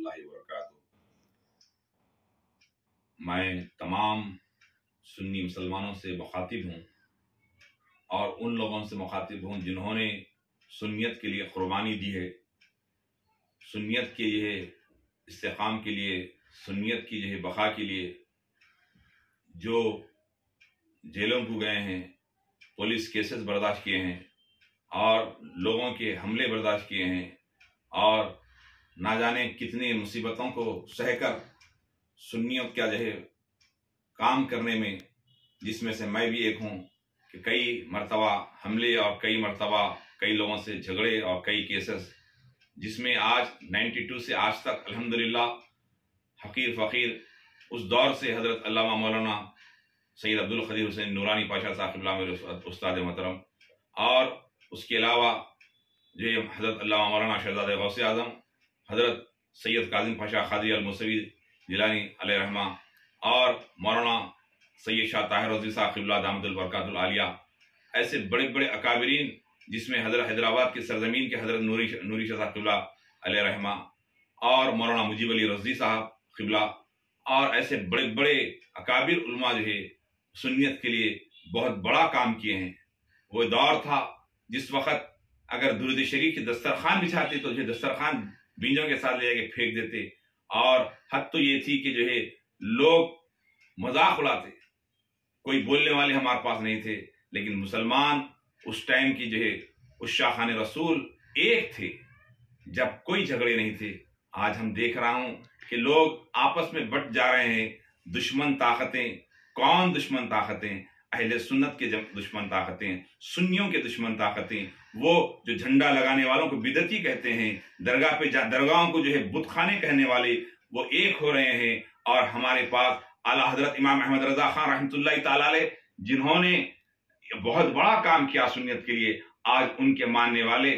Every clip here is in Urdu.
اللہ وبرکاتہ۔ میں تمام سنی مسلمانوں سے مخاطب ہوں اور ان لوگوں سے مخاطب ہوں جنہوں نے سنیت کے لیے قربانی دی ہے، سنیت کے یہ استحکام کے لیے، سنیت کی یہ بقا کے لیے جو جیلوں کو گئے ہیں، پولیس کیسز برداشت کیے ہیں اور لوگوں کے حملے برداشت کیے ہیں اور نہ جانے کتنی مصیبتوں کو سہ کر سنیوں کا جو ہے کام کرنے میں، جس میں سے میں بھی ایک ہوں کہ کئی مرتبہ حملے اور کئی مرتبہ کئی لوگوں سے جھگڑے اور کئی کیسز، جس میں آج 92 سے آج تک الحمدللہ حقیر فقیر اس دور سے حضرت علامہ مولانا سید عبدالقدیر حسین نورانی پاشا صاحب اللہ میرے استاد محترم، اور اس کے علاوہ جو حضرت علامہ مولانا شہزادہ غوث اعظم، حضرت سید کاظم پاشا قادری الموسوی جیلانی علیہ رحمہ، اور مولانا سید شاہ طاہر رضوی صاحب قبلہ دامت البرکات العالیہ، ایسے بڑے بڑے اکابرین جس میں حضرت حیدرآباد کی سرزمین کے حضرت نوری شاہ صاحب قبلہ علیہ رحمہ اور مولانا مجیب علی رضوی صاحب قبلہ، اور ایسے بڑے بڑے اکابر علماء جو ہے سنیت کے لیے بہت بڑا کام کیے ہیں۔ وہ دور تھا جس وقت اگر درود شریف کی دسترخوان بچھاتے تو جو دسترخوان بینجوں کے ساتھ لے کے پھینک دیتے، اور حد تو یہ تھی کہ جو ہے لوگ مذاق اڑاتے، کوئی بولنے والے ہمارے پاس نہیں تھے، لیکن مسلمان اس ٹائم کی جو ہے اس شاخان رسول ایک تھے جب کوئی جھگڑے نہیں تھے۔ آج ہم دیکھ رہا ہوں کہ لوگ آپس میں بٹ جا رہے ہیں، دشمن طاقتیں، کون دشمن طاقتیں؟ اہل سنت کے دشمن طاقتیں، سنیوں کے دشمن طاقتیں، وہ جو جھنڈا لگانے والوں کو بدعتی کہتے ہیں، درگاہ پہ درگاہوں کو جو ہے بت خانے کہنے والے، وہ ایک ہو رہے ہیں۔ اور ہمارے پاس اعلیٰ حضرت امام احمد رضا خان رحمۃ اللہ تعالی علیہ، جنہوں نے بہت بڑا کام کیا سنیت کے لیے، آج ان کے ماننے والے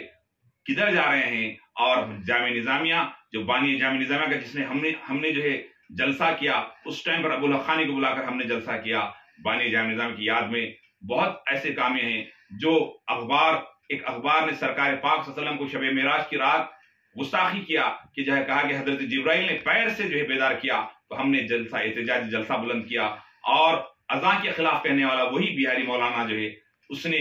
کدھر جا رہے ہیں؟ اور جامع نظامیہ، جو بانی جامع نظامیہ کا جس نے ہم نے جو ہے جلسہ کیا، اس ٹائم پر ابو الحقانی کو بلا کر ہم نے جلسہ کیا بانی جامع نظام کی یاد میں۔ بہت ایسے کام ہیں جو ایک اخبار نے سرکار پاک صلی اللہ علیہ وسلم کو شب معراج کی رات گستاخی کیا کہ جو ہے کہا کہ حضرت جبرائیل نے پیر سے جو ہے بیدار کیا، تو ہم نے جلسہ احتجاجی جلسہ بلند کیا، اور اذان کے خلاف کہنے والا وہی بہاری مولانا جو ہے اس نے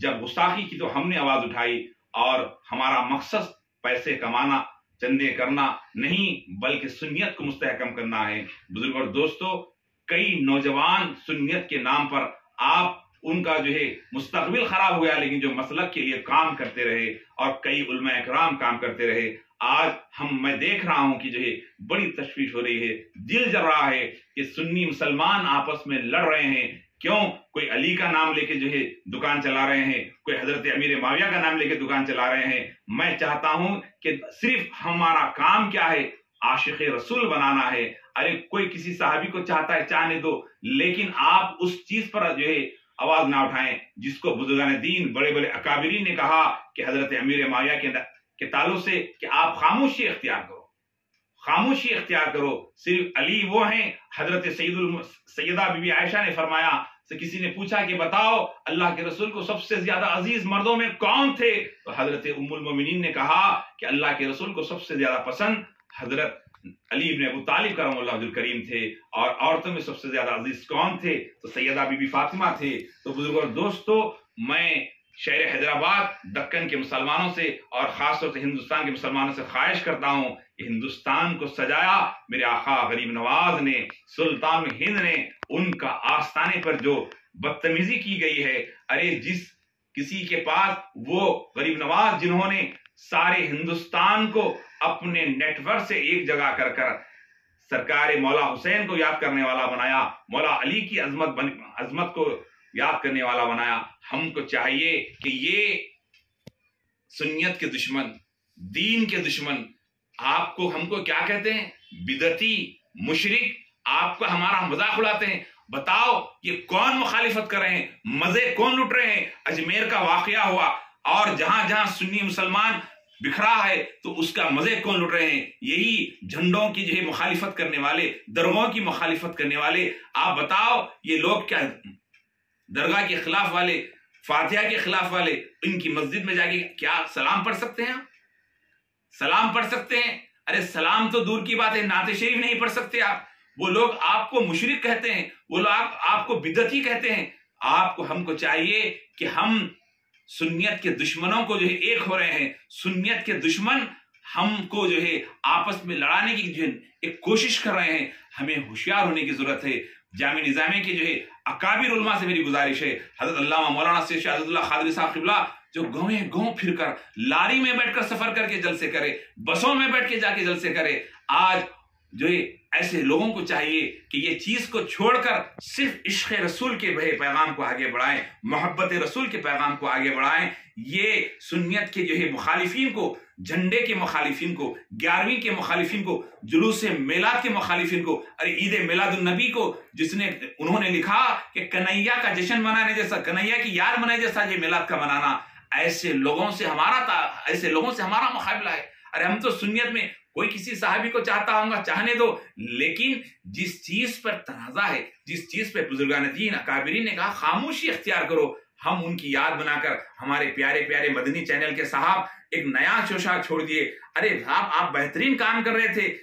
جب گستاخی کی تو ہم نے آواز اٹھائی، اور ہمارا مقصد پیسے کمانا، چندے کرنا نہیں، بلکہ سنیت کو مستحکم کرنا ہے۔ بزرگ اور دوستو، کئی نوجوان سنیت کے نام پر آپ ان کا جو ہے مستقبل خراب ہوا، لیکن جو مسلک کے لیے کام کرتے رہے اور کئی علماء اکرام کام کرتے رہے، آج میں دیکھ رہا ہوں کہ جو ہے بڑی تشویش ہو رہی ہے، دل جل رہا ہے کہ سنی مسلمان آپس میں لڑ رہے ہیں۔ کیوں؟ کوئی علی کا نام لے کے جو ہے دکان چلا رہے ہیں، کوئی حضرت امیر معاویہ کا نام لے کے دکان چلا رہے ہیں۔ میں چاہتا ہوں کہ صرف ہمارا کام کیا ہے؟ عاشق رسول بنانا ہے۔ ارے کوئی کسی صحابی کو چاہتا ہے چاہنے دو، لیکن آپ اس چیز پر جو ہے آواز نہ اٹھائیں جس کو بزرگان دین، بڑے بڑے اکابرین نے کہا کہ حضرت امیر معاویہ کے تعلق سے کہ آپ خاموشی اختیار کرو، خاموشی اختیار کرو۔ صرف علی وہ ہیں، حضرت سیدہ بی بی عائشہ نے فرمایا، کسی نے پوچھا کہ بتاؤ اللہ کے رسول کو سب سے زیادہ عزیز مردوں میں کون تھے؟ تو حضرت ام المومنین نے کہا کہ اللہ کے رسول کو سب سے زیادہ پسند حضرت علی ابن ابو طالب کرم اللہ وجہ الکریم تھے، اور عورتوں میں سب سے زیادہ عزیز کون تھے؟ تو سیدہ بی بی فاطمہ تھے۔ تو بزرگوں اور دوستو، میں شہر حیدرآباد، دکن کے مسلمانوں سے اور خاص طور سے ہندوستان کے مسلمانوں سے خواہش کرتا ہوں کہ ہندوستان کو سجایا میرے آقا غریب نواز نے، سلطان ہند نے۔ ان کا آستانے پر جو بدتمیزی کی گئی ہے، ارے جس کسی کے پاس وہ غریب نواز جنہوں نے سارے ہندوستان کو اپنے نیٹ ورک سے ایک جگہ کر سرکار مولا حسین کو یاد کرنے والا بنایا، مولا علی کی عظمت کو یاد کرنے والا بنایا۔ ہم کو چاہیے کہ یہ سنیت کے دشمن، دین کے دشمن، ہم کو کیا کہتے ہیں؟ بدعتی، مشرک، آپ کا ہمارا مذاق اڑاتے ہیں۔ بتاؤ یہ کون مخالفت کر رہے ہیں؟ مزے کون لٹ رہے ہیں؟ اجمیر کا واقعہ ہوا، اور جہاں جہاں سنی مسلمان بکھرا ہے تو اس کا مزے کون لٹ رہے ہیں؟ یہی جھنڈوں کی جو ہے مخالفت کرنے والے، درگاہوں کی مخالفت کرنے والے۔ آپ بتاؤ یہ لوگ کیا درگاہ کے خلاف والے، فاتحہ کے خلاف والے، ان کی مسجد میں جا کے کیا سلام پڑھ سکتے ہیں؟ سلام پڑھ سکتے ہیں؟ ارے سلام تو دور کی بات ہے، نعت شریف نہیں پڑھ سکتے آپ، وہ لوگ آپ کو مشرک کہتے ہیں، وہ لوگ آپ کو بدعتی کہتے ہیں۔ ہم کو چاہیے کہ ہم سنیت کے دشمنوں کو جو ہے ایک ہو رہے ہیں، سنیت کے دشمن ہم کو جو ہے آپس میں لڑانے کی جو ہے ایک کوشش کر رہے ہیں، ہمیں ہوشیار ہونے کی ضرورت ہے۔ جامع نظامیہ کے جو ہے اکابر علماء سے میری گزارش ہے، حضرت علامہ مولانا سید شاہ عزت اللہ قادری صاحب قبلہ جو گاؤں پھر کر، لاری میں بیٹھ کر سفر کر کے جلسے کرے، بسوں میں بیٹھ کے جا کے جلسے کرے، آج جو ہے ایسے لوگوں کو چاہیے کہ یہ چیز کو چھوڑ کر صرف عشق رسول کے پیغام کو آگے بڑھائیں، محبت رسول کے پیغام کو آگے بڑھائیں۔ یہ سنیت کے جو ہے مخالفین کو، جھنڈے کے مخالفین کو، 11ویں کے مخالفین کو، جلوس میلاد کے مخالفین کو، ارے عید میلاد النبی کو انہوں نے لکھا کہ کنیا کا جشن منانے جیسا، کنیا کی یاد منانے جیسا یہ میلاد کا منانا، ایسے لوگوں سے ہمارا مقابلہ ہے۔ ارے ہم تو سنیت میں کوئی کسی صحابی کو چاہتا ہوں گا، چاہنے دو، لیکن جس چیز پر تنازع ہے، جس چیز پر بزرگان دین اکابرین نے کہا خاموشی اختیار کرو، ہم ان کی یاد بنا کر ہمارے پیارے پیارے مدنی چینل کے صاحب ایک نیا شوشہ چھوڑ دیے۔ ارے آپ بہترین کام کر رہے تھے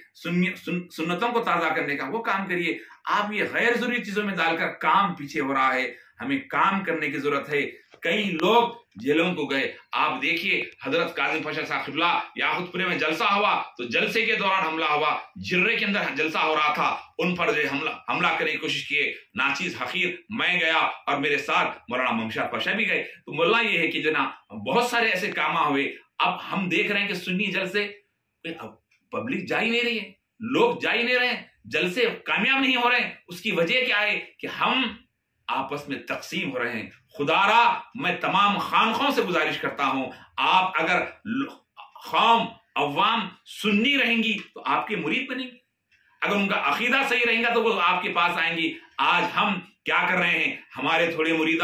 سنتوں کو تازہ کرنے کا، وہ کام کریے۔ آپ یہ غیر ضروری چیزوں میں ڈال کر کام پیچھے ہو رہا ہے، ہمیں کام کرنے کی ضرورت ہے۔ کئی لوگ جیلوں کو گئے، آپ دیکھیے حضرت کاظم پاشا صاحب قبلہ یاقوت پورے میں جلسہ ہوا تو جلسے کے دوران حملہ ہوا، جرے کے اندر جلسہ ہو رہا تھا، ان پر جو حملہ کرنے کی کوشش کیے، ناچیز حقیر میں گیا اور میرے ساتھ مولانا ممشاد پاشا بھی گئے۔ تو مولا یہ ہے کہ جناب بہت سارے ایسے کام ہوئے۔ اب ہم دیکھ رہے ہیں کہ سنی جلسے پبلک جا ہی نہیں رہی ہے، لوگ جا ہی نہیں رہے ہیں، جلسے کامیاب نہیں ہو رہے ہیں۔ اس کی وجہ کیا ہے کہ ہم آپس میں تقسیم ہو رہے ہیں۔ خدا را میں تمام خانخواہوں سے گزارش کرتا ہوں، آپ اگر قوم عوام سنی رہیں گی تو آپ کے مرید بنیں گی، اگر ان کا عقیدہ صحیح رہیں گا تو وہ آپ کے پاس آئیں گی۔ آج ہم کیا کر رہے ہیں؟ ہمارے تھوڑے مرید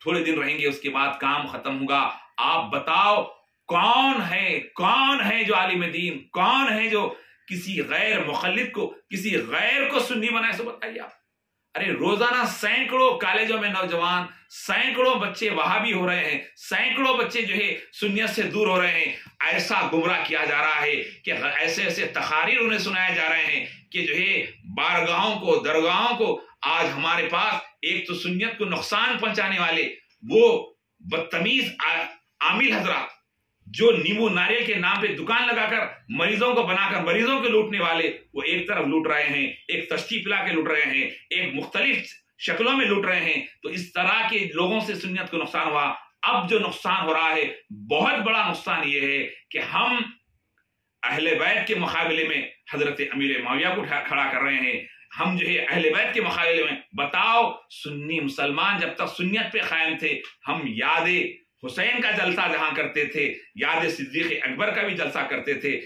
تھوڑے دن رہیں گے، اس کے بعد کام ختم ہوگا۔ آپ بتاؤ کون ہے جو عالم دین، کون ہے جو کسی غیر مخلد کو، کسی غیر کو سنی بنائے؟ سو بتائیے آپ۔ ارے روزانہ سینکڑوں کالجوں میں نوجوان، سینکڑوں بچے وہابی ہو رہے ہیں، سینکڑوں بچے جو ہے سنیت سے دور ہو رہے ہیں۔ ایسا گمراہ کیا جا رہا ہے کہ ایسے تقاریر انہیں سنائے جا رہے ہیں کہ جو ہے بارگاہوں کو، درگاہوں کو آج ہمارے پاس ایک تو سنیت کو نقصان پہنچانے والے وہ بدتمیز عامل حضرات، جو نیمبو ناریل کے نام پہ دکان لگا کر مریضوں کو بنا کر مریضوں کے لوٹنے والے، وہ ایک طرف لوٹ رہے ہیں، ایک تشتی پلا کے لوٹ رہے ہیں، ایک مختلف شکلوں میں لوٹ رہے ہیں۔ تو اس طرح کے لوگوں سے سنیت کو نقصان ہوا۔ اب جو نقصان ہو رہا ہے، بہت بڑا نقصان یہ ہے کہ ہم اہل بیت کے مقابلے میں حضرت امیر معاویہ کو کھڑا کر رہے ہیں۔ ہم جو ہے اہل بیت کے مقابلے میں، بتاؤ سنی مسلمان جب تک سنیت پہ قائم تھے، ہم یاد حسین کا جلسہ جہاں کرتے تھے، یاد صدیق اکبر کا بھی جلسہ کرتے تھے،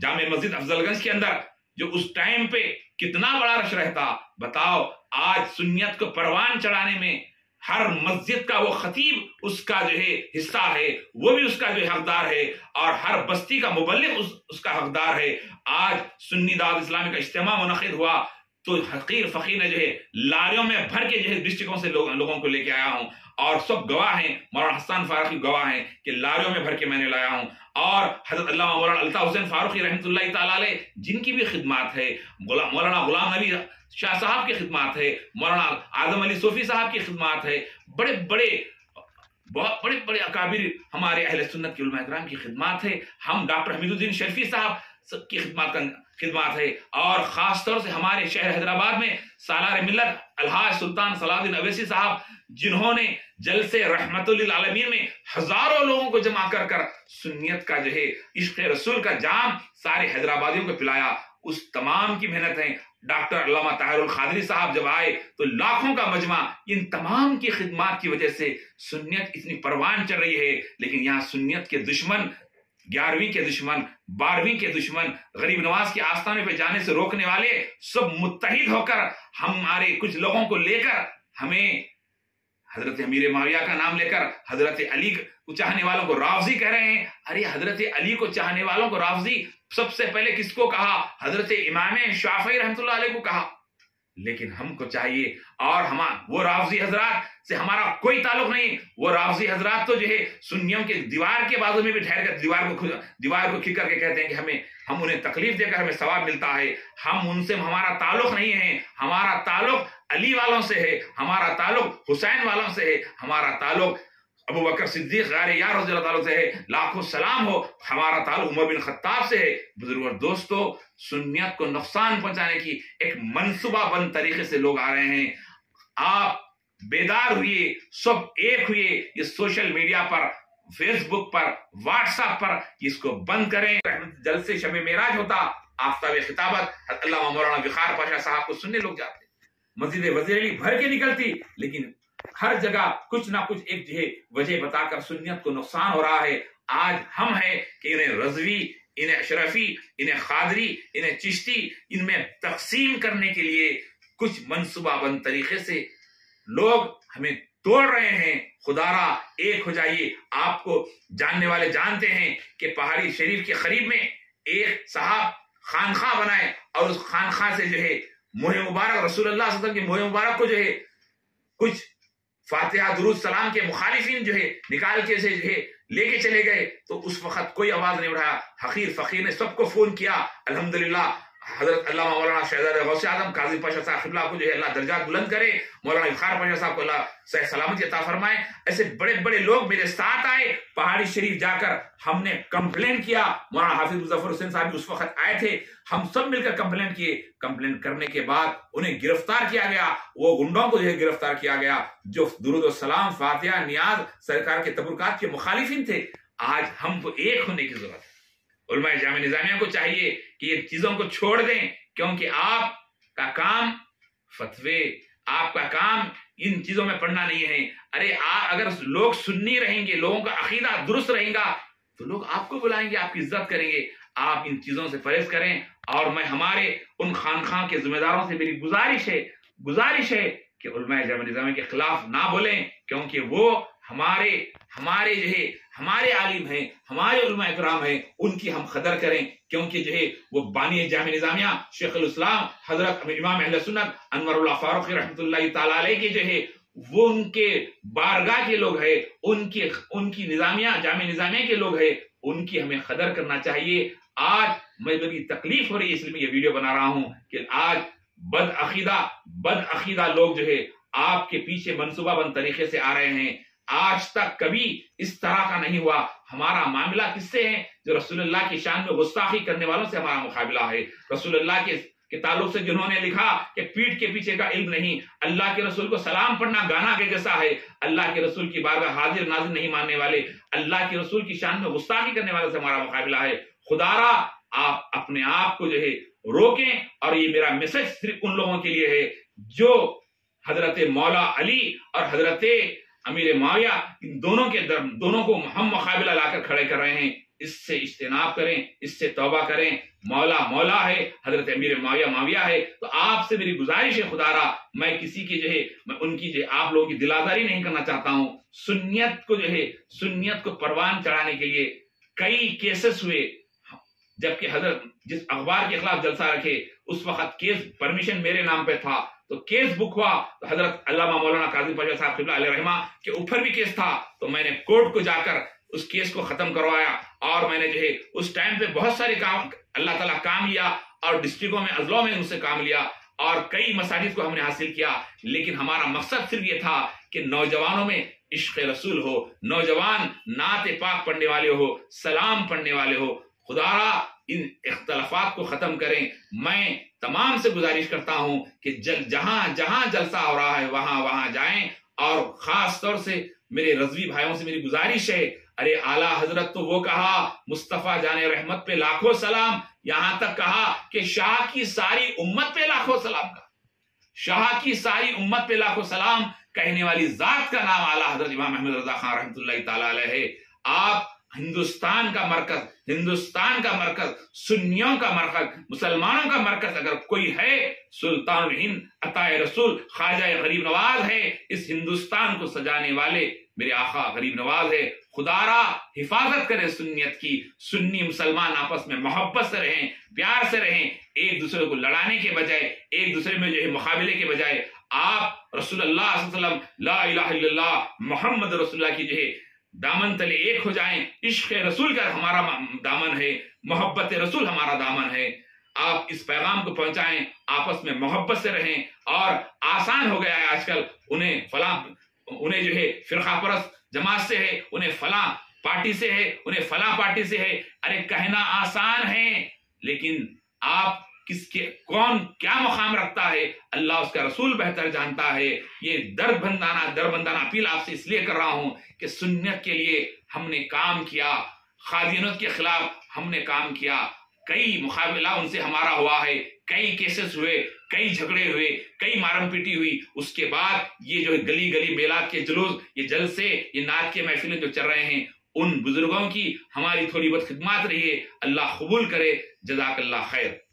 جامع مسجد افضل گنج کے اندر جو اس ٹائم پہ کتنا بڑا رش رہتا۔ بتاؤ آج سنیت کو پروان چڑھانے میں ہر مسجد کا وہ خطیب اس کا جو ہے حصہ ہے، وہ بھی اس کا جو حقدار ہے، اور ہر بستی کا مبلغ اس کا حقدار ہے۔ آج سنی دعوت اسلامی کا اجتماع منعقد ہوا تو حقیر فقیر نے جو ہے لاریوں میں بھر کے جو ہے ڈسٹرکوں سے لوگوں کو لے کے آیا ہوں، اور سب گواہ ہیں، مولانا حسان فاروقی گواہ ہیں کہ لاریوں میں بھر کے میں نے لایا ہوں۔ اور حضرت علامہ مولانا الطاف حسین فاروقی رحمۃ اللہ تعالیٰ علیہ، جن کی بھی خدمات ہے، مولانا غلام نبی شاہ صاحب کی خدمات ہے، مولانا اعظم علی صوفی صاحب کی خدمات ہے، بہت بڑے اکابر ہمارے اہل سنت کے علماء کرام کی خدمات ہے۔ ہم ڈاکٹر حمید الدین شرفی صاحب کی خدمات ہے، اور خاص طور سے ہمارے شہر حیدرآباد میں سالار ملت الحاج سلطان صلاح الدین اویسی صاحب، جنہوں نے جلسے رحمت للعالمین میں ہزاروں لوگوں کو جمع کر سنیت کا جو ہے عشق رسول کا جام سارے حیدرآبادیوں کو پلایا۔ اس تمام کی محنت ہے۔ ڈاکٹر علامہ طاہر القادری صاحب جب آئے تو لاکھوں کا مجمع، ان تمام کی خدمات کی وجہ سے سنیت اتنی پروان چڑھ رہی ہے۔ لیکن یہاں سنیت کے دشمن، 11ویں کے دشمن، 12ویں کے دشمن، غریب نواز کے آستانے پہ جانے سے روکنے والے سب متحد ہو کر ہمارے کچھ لوگوں کو لے کر ہمیں حضرت امیر معاویہ کا نام لے کر حضرت علی کو چاہنے والوں کو رافضی کہہ رہے ہیں۔ ارے حضرت علی کو چاہنے والوں کو رافضی سب سے پہلے کس کو کہا؟ حضرت امام شافعی رحمۃ اللہ علیہ کو کہا۔ لیکن ہم کو چاہیے، اور وہ رافضی حضرات سے ہمارا کوئی تعلق نہیں. وہ رافضی حضرات تو جو ہے سنیوں کے دیوار کے بازو میں بھی ٹھہر کر دیوار کو کھل کر کے کہتے ہیں کہ ہم انہیں تکلیف دے کر ہمیں ثواب ملتا ہے. ہم ان سے ہمارا تعلق نہیں ہے. ہمارا تعلق علی والوں سے ہے، ہمارا تعلق حسین والوں سے ہے، ہمارا تعلق ابو بکر صدیق غار یار رضی اللہ تعالیٰ سے ہے. لاکھوں سلام ہو. ہمارا تعلق عمر بن خطاب سے ہے. بزرگ اور دوستو، سنیت کو نقصان پہنچانے کی ایک منصوبہ بند طریقے سے لوگ آ رہے ہیں. آپ بیدار ہوئے، سب ایک ہوئے. یہ سوشل میڈیا پر، فیس بک پر، واٹس ایپ پر اس کو بند کریں. جلسے شب معراج ہوتا، آفتاب خطابت علامہ مولانا وقار پاشا صاحب کو سننے لوگ جاتے. مسجد وزیر علی بھر کے نکلتی، لیکن ہر جگہ کچھ نہ کچھ ایک جو ہے وجہ بتا کر سنیت کو نقصان ہو رہا ہے. آج ہم ہیں کہ انہیں رضوی، انہیں اشرفی، انہیں خادری، انہیں چشتی، ان میں تقسیم کرنے کے لیے کچھ منصوبہ بند طریقے سے لوگ ہمیں توڑ رہے ہیں. خدارا ایک ہو جائیے. آپ کو جاننے والے جانتے ہیں کہ پہاڑی شریف کے قریب میں ایک صاحب خانخواہ بنائے، اور اس خانخواہ سے جو ہے موہ مبارک رسول اللہ صلی اللہ علیہ وسلم کی موہ مبارک کو جو ہے کچھ فاتحہ درود سلام کے مخالفین جو ہے نکال کے سے جو ہے لے کے چلے گئے. تو اس وقت کوئی آواز نہیں اٹھایا. حقیر فقیر نے سب کو فون کیا. الحمدللہ حضرت علامہ مولانا شہزادہ غوث اعظم قاضی پاشا صاحب قبلہ کو جو ہے اللہ درجات بلند کرے، مولانا وقار پاشا صاحب کو اللہ صحت سلامتی عطا فرمائے. ایسے بڑے بڑے لوگ میرے ساتھ آئے. پہاڑی شریف جا کر ہم نے کمپلین کیا. مولانا حافظ مظفر حسین صاحب اس وقت آئے تھے. ہم سب مل کر کمپلین کیے. کمپلین کرنے کے بعد انہیں گرفتار کیا گیا. وہ گنڈوں کو جو ہے گرفتار کیا گیا جو درود و سلام، فاتحہ، نیاز، سرکار کے تبرکات کے مخالفین تھے. آج ہم کو ایک ہونے کی ضرورت ہے. علماء جامعہ نظامیہ کو چاہیے کہ یہ چیزوں کو چھوڑ دیں، کیونکہ آپ کا کام فتوے، آپ کا کام ان چیزوں میں پڑھنا نہیں ہے. ارے اگر لوگ سنی رہیں گے، لوگوں کا عقیدہ درست رہیں گا، تو لوگ آپ کو بلائیں گے، آپ کی عزت کریں گے. آپ ان چیزوں سے پرہیز کریں. اور میں ہمارے ان خانخواہ کے ذمہ داروں سے میری گزارش ہے کہ علماء جامعہ نظامیہ کے خلاف نہ بولیں، کیونکہ وہ ہمارے جو ہے ہمارے عالم ہیں، ہمارے علماء اکرام ہیں. ان کی ہم قدر کریں، کیونکہ جو ہے وہ بانی جامعہ نظامیہ شیخ الاسلام حضرت امام اہل سنت انور اللہ فاروقی رحمۃ اللہ تعالی علیہ کے جو ہے وہ ان کے بارگاہ کے لوگ ہیں، ان کی نظامیہ جامعہ نظامیہ کے لوگ ہیں. ان کی ہمیں قدر کرنا چاہیے. آج میں بڑی تکلیف ہو رہی ہے، اس لیے میں یہ ویڈیو بنا رہا ہوں کہ آج بد عقیدہ لوگ جو ہے آپ کے پیچھے منصوبہ بند طریقے سے آ رہے ہیں. آج تک کبھی اس طرح کا نہیں ہوا. ہمارا معاملہ کس سے ہے؟ جو رسول اللہ کی شان میں گستاخی کرنے والوں سے ہمارا مقابلہ ہے. رسول اللہ کے تعلق سے جنہوں نے لکھا کہ پیٹھ کے پیچھے کا علم نہیں، اللہ کے رسول کو سلام پڑھنا گانا کے جیسا ہے، اللہ کے رسول کی بارگاہ حاضر ناظر نہیں ماننے والے، اللہ کے رسول کی شان میں گستاخی کرنے والوں سے ہمارا مقابلہ ہے. خدارا آپ اپنے آپ کو جو ہے روکیں. اور یہ میرا میسج صرف ان لوگوں کے لیے ہے جو حضرت مولا علی اور حضرت امیر معاویہ ان دونوں کو ہم مقابلہ لا کر کھڑے کر رہے ہیں. اس سے اجتناب کریں، اس سے توبہ کریں. مولا ہے، حضرت امیر معاویہ ہے. تو آپ سے میری گزارش ہے خدارا، میں کسی کی جو ہے میں ان کی جو ہے آپ لوگوں کی دل آزاری نہیں کرنا چاہتا ہوں. سنیت کو پروان چڑھانے کے لیے کئی کیسز ہوئے، جبکہ حضرت جس اخبار کے خلاف جلسہ رکھے اس وقت کیس پرمیشن میرے نام پہ تھا، تو کیس بک ہوا تو حضرت علامہ مولانا قاضی پاشا صاحب قبلہ علیہ رحمہ کے اوپر بھی کیس تھا. تو میں نے کورٹ کو جا کر اس کیس کو ختم کروایا. اور میں نے جو ہے اس ٹائم پہ بہت سارے کام اللہ تعالیٰ کام لیا، اور ڈسٹرکوں میں اضلاع میں ان سے کام لیا، اور کئی مساجد کو ہم نے حاصل کیا. لیکن ہمارا مقصد صرف یہ تھا کہ نوجوانوں میں عشق رسول ہو، نوجوان نعت پاک پڑھنے والے ہو، سلام پڑھنے والے ہو. خدارا ان اختلافات کو ختم کریں. میں تمام سے گزارش کرتا ہوں کہ جہاں جلسہ ہو رہا ہے وہاں جائیں. اور خاص طور سے میرے رضوی بھائیوں سے میری گزارش ہے، ارے اعلیٰ حضرت تو وہ کہا مصطفیٰ جان رحمت پہ لاکھوں سلام، یہاں تک کہا کہ شاہ کی ساری امت پہ لاکھوں سلام کا. شاہ کی ساری امت پہ لاکھوں سلام کہنے والی ذات کا نام اعلیٰ حضرت امام احمد رضا خان رحمۃ اللہ تعالی علیہ ہے. آپ ہندوستان کا مرکز، سنیوں کا مرکز، مسلمانوں کا مرکز اگر کوئی ہے، سلطان الہند عطائے رسول خواجہ غریب نواز ہے. اس ہندوستان کو سجانے والے میرے آقا غریب نواز ہے، خدارا حفاظت کرے سنیت کی، سنی مسلمان آپس میں محبت سے رہیں، پیار سے رہیں، ایک دوسرے کو لڑانے کے بجائے، ایک دوسرے میں جو ہے مقابلے کے بجائے آپ رسول اللہ صلی اللہ علیہ وسلم لا الہ الا اللہ محمد رسول اللہ کی جو ہے دامن تلے ایک ہو جائیں۔ عشق رسول کا ہمارا دامن ہے، محبت رسول ہمارا دامن ہے۔ آپ اس پیغام کو پہنچائیں، آپس میں محبت سے رہیں۔ اور آسان ہو گیا ہے آج کل، انہیں جو ہے فرقہ پرست جماعت سے ہے، انہیں فلاں پارٹی سے ہے، انہیں فلاں پارٹی سے ہے۔ ارے کہنا آسان ہے، لیکن آپ کون کیا مقام رکھتا ہے اللہ اس کا رسول بہتر جانتا ہے۔ یہ دربندانہ اپیل آپ سے اس لیے کر رہا ہوں کہ سنت کے لیے ہم نے کام کیا، قادیانیت کے خلاف ہم نے کام کیا، کئی مقابلہ ان سے ہمارا ہوا ہے، کئی کیسز ہوئے، کئی جھگڑے ہوئے، کئی مارم پیٹی ہوئی۔ اس کے بعد یہ جو گلی گلی میلاد کے جلوس، یہ جلسے، یہ نعت کے محفلیں جو چل رہے ہیں، ان بزرگوں کی ہماری تھوڑی بہت خدمات رہی ہے، اللہ قبول کرے۔ جزاک اللہ خیر۔